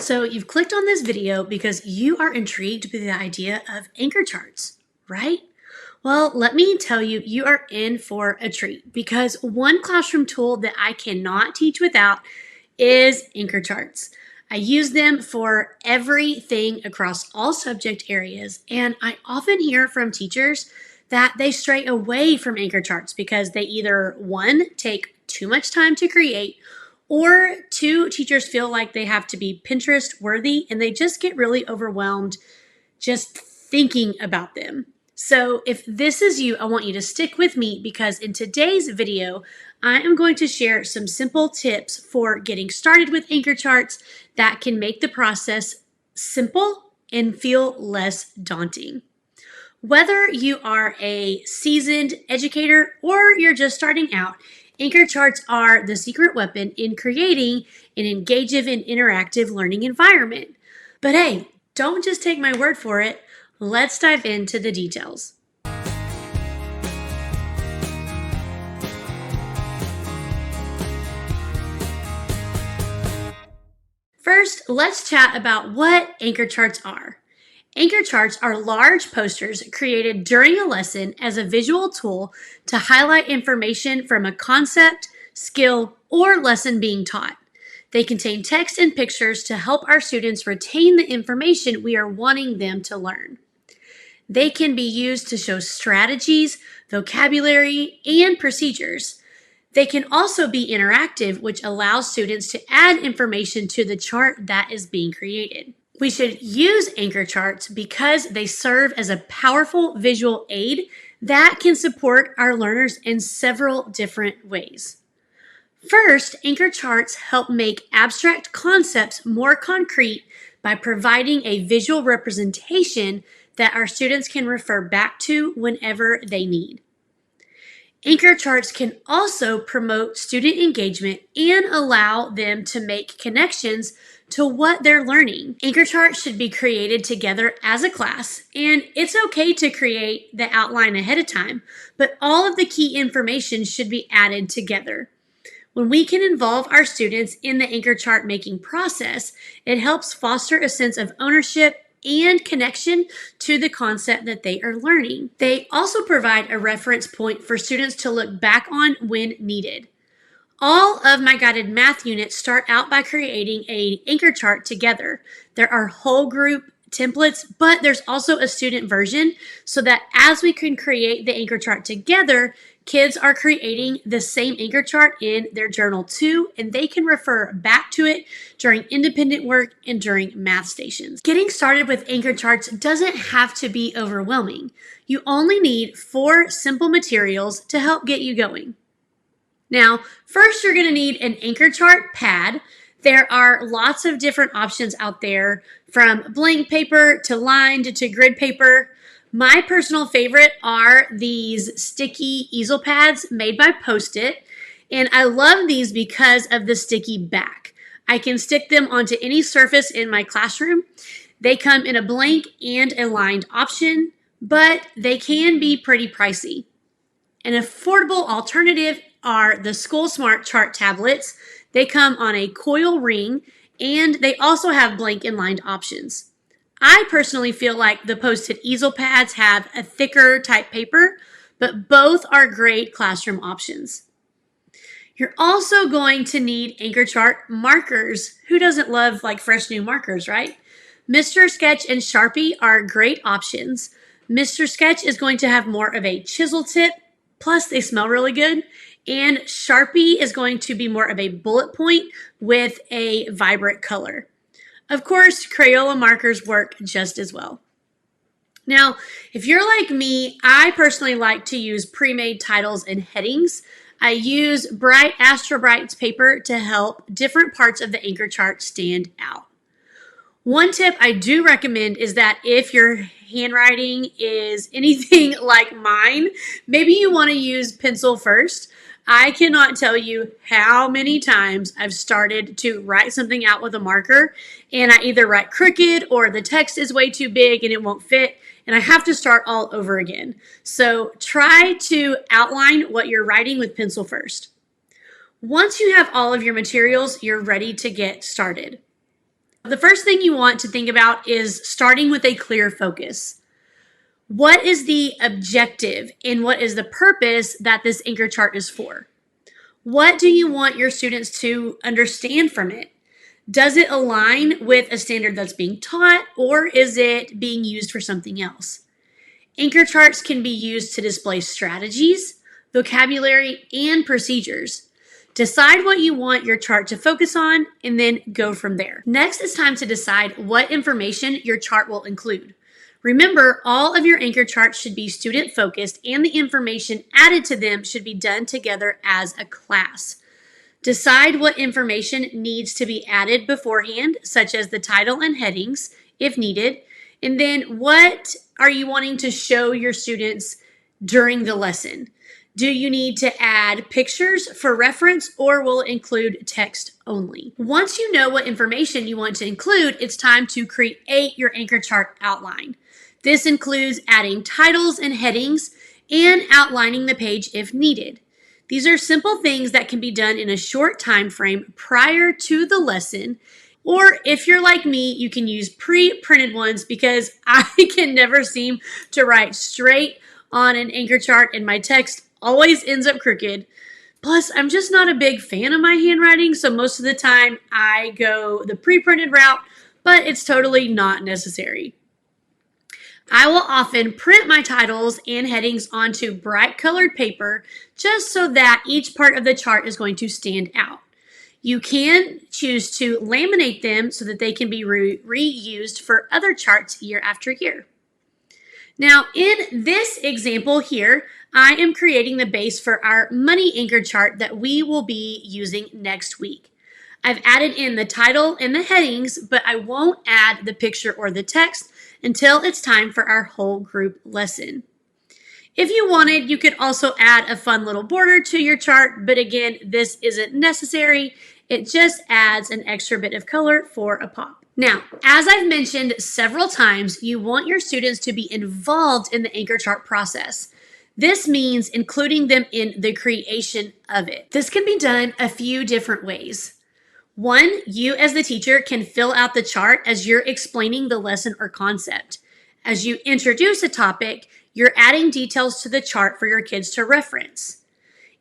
So you've clicked on this video because you are intrigued by the idea of anchor charts, right? Well, let me tell you, you are in for a treat because one classroom tool that I cannot teach without is anchor charts. I use them for everything across all subject areas, and I often hear from teachers that they stray away from anchor charts because they either, one, take too much time to create, or two, teachers feel like they have to be Pinterest worthy and they just get really overwhelmed just thinking about them. So if this is you, I want you to stick with me because in today's video, I am going to share some simple tips for getting started with anchor charts that can make the process simple and feel less daunting. Whether you are a seasoned educator or you're just starting out, anchor charts are the secret weapon in creating an engaging and interactive learning environment. But hey, don't just take my word for it. Let's dive into the details. First, let's chat about what anchor charts are. Anchor charts are large posters created during a lesson as a visual tool to highlight information from a concept, skill, or lesson being taught. They contain text and pictures to help our students retain the information we are wanting them to learn. They can be used to show strategies, vocabulary, and procedures. They can also be interactive, which allows students to add information to the chart that is being created. We should use anchor charts because they serve as a powerful visual aid that can support our learners in several different ways. First, anchor charts help make abstract concepts more concrete by providing a visual representation that our students can refer back to whenever they need. Anchor charts can also promote student engagement and allow them to make connections to what they're learning. Anchor charts should be created together as a class, and it's okay to create the outline ahead of time, but all of the key information should be added together. When we can involve our students in the anchor chart making process, it helps foster a sense of ownership and connection to the concept that they are learning. They also provide a reference point for students to look back on when needed. All of my guided math units start out by creating an anchor chart together. There are whole group templates, but there's also a student version so that as we can create the anchor chart together, kids are creating the same anchor chart in their journal too, and they can refer back to it during independent work and during math stations. Getting started with anchor charts doesn't have to be overwhelming. You only need 4 simple materials to help get you going. Now, first you're going to need an anchor chart pad. There are lots of different options out there, from blank paper to lined to grid paper. My personal favorite are these sticky easel pads made by Post-it, and I love these because of the sticky back. I can stick them onto any surface in my classroom. They come in a blank and a lined option, but they can be pretty pricey. An affordable alternative are the School Smart chart tablets. They come on a coil ring, and they also have blank and lined options. I personally feel like the Post-it easel pads have a thicker type paper, but both are great classroom options. You're also going to need anchor chart markers. Who doesn't love fresh new markers, right? Mr. Sketch and Sharpie are great options. Mr. Sketch is going to have more of a chisel tip, plus they smell really good. And Sharpie is going to be more of a bullet point with a vibrant color. Of course, Crayola markers work just as well. Now, if you're like me, I personally like to use pre-made titles and headings. I use Bright Astro Brights paper to help different parts of the anchor chart stand out. One tip I do recommend is that if your handwriting is anything like mine, maybe you want to use pencil first. I cannot tell you how many times I've started to write something out with a marker and I either write crooked or the text is way too big and it won't fit and I have to start all over again. So try to outline what you're writing with pencil first. Once you have all of your materials, you're ready to get started. The first thing you want to think about is starting with a clear focus. What is the objective and what is the purpose that this anchor chart is for? What do you want your students to understand from it? Does it align with a standard that's being taught, or is it being used for something else? Anchor charts can be used to display strategies, vocabulary, and procedures. Decide what you want your chart to focus on and then go from there. Next, it's time to decide what information your chart will include. Remember, all of your anchor charts should be student focused and the information added to them should be done together as a class. Decide what information needs to be added beforehand, such as the title and headings, if needed, and then what are you wanting to show your students during the lesson? Do you need to add pictures for reference, or will it include text only? Once you know what information you want to include, it's time to create your anchor chart outline. This includes adding titles and headings and outlining the page if needed. These are simple things that can be done in a short time frame prior to the lesson, or if you're like me, you can use pre-printed ones because I can never seem to write straight on an anchor chart and my text always ends up crooked. Plus, I'm just not a big fan of my handwriting, so most of the time I go the pre-printed route, but it's totally not necessary. I will often print my titles and headings onto bright colored paper just so that each part of the chart is going to stand out. You can choose to laminate them so that they can be reused for other charts year after year. Now, in this example here, I am creating the base for our money anchor chart that we will be using next week. I've added in the title and the headings, but I won't add the picture or the text until it's time for our whole group lesson. If you wanted, you could also add a fun little border to your chart, but again, this isn't necessary. It just adds an extra bit of color for a pop. Now, as I've mentioned several times, you want your students to be involved in the anchor chart process. This means including them in the creation of it. This can be done a few different ways. One, you as the teacher can fill out the chart as you're explaining the lesson or concept. As you introduce a topic, you're adding details to the chart for your kids to reference.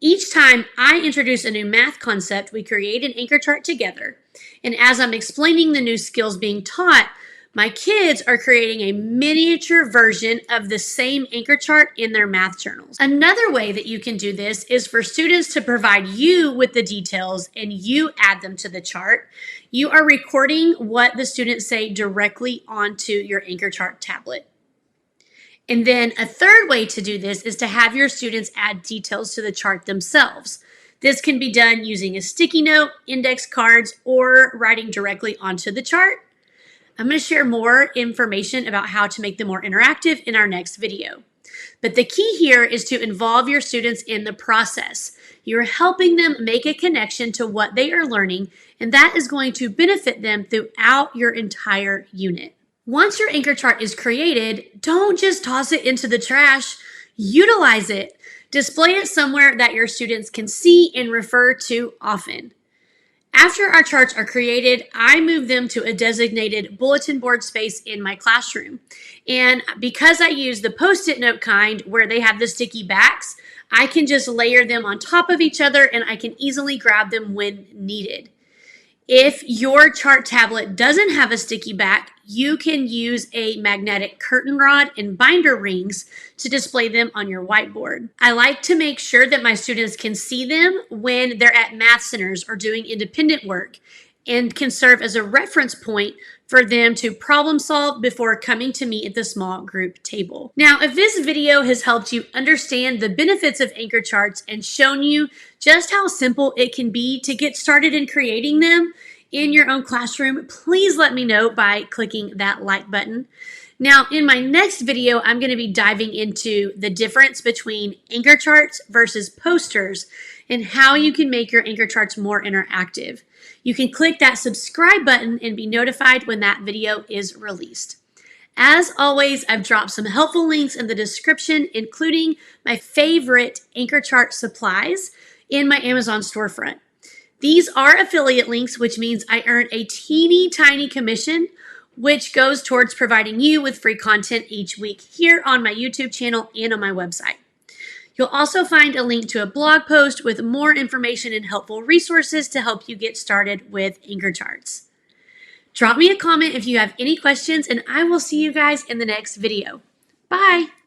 Each time I introduce a new math concept, we create an anchor chart together. And as I'm explaining the new skills being taught, my kids are creating a miniature version of the same anchor chart in their math journals. Another way that you can do this is for students to provide you with the details and you add them to the chart. You are recording what the students say directly onto your anchor chart tablet. And then a third way to do this is to have your students add details to the chart themselves. This can be done using a sticky note, index cards, or writing directly onto the chart. I'm going to share more information about how to make them more interactive in our next video. But the key here is to involve your students in the process. You're helping them make a connection to what they are learning, and that is going to benefit them throughout your entire unit. Once your anchor chart is created, don't just toss it into the trash. Utilize it. Display it somewhere that your students can see and refer to often. After our charts are created, I move them to a designated bulletin board space in my classroom. And because I use the Post-it note kind where they have the sticky backs, I can just layer them on top of each other and I can easily grab them when needed. If your chart tablet doesn't have a sticky back, you can use a magnetic curtain rod and binder rings to display them on your whiteboard. I like to make sure that my students can see them when they're at math centers or doing independent work and can serve as a reference point for them to problem solve before coming to me at the small group table. Now, if this video has helped you understand the benefits of anchor charts and shown you just how simple it can be to get started in creating them in your own classroom, please let me know by clicking that like button. Now, in my next video, I'm going to be diving into the difference between anchor charts versus posters and how you can make your anchor charts more interactive. You can click that subscribe button and be notified when that video is released. As always, I've dropped some helpful links in the description, including my favorite anchor chart supplies in my Amazon storefront. These are affiliate links, which means I earn a teeny tiny commission, which goes towards providing you with free content each week here on my YouTube channel and on my website. You'll also find a link to a blog post with more information and helpful resources to help you get started with Anchor charts. Drop me a comment if you have any questions, and I will see you guys in the next video. Bye!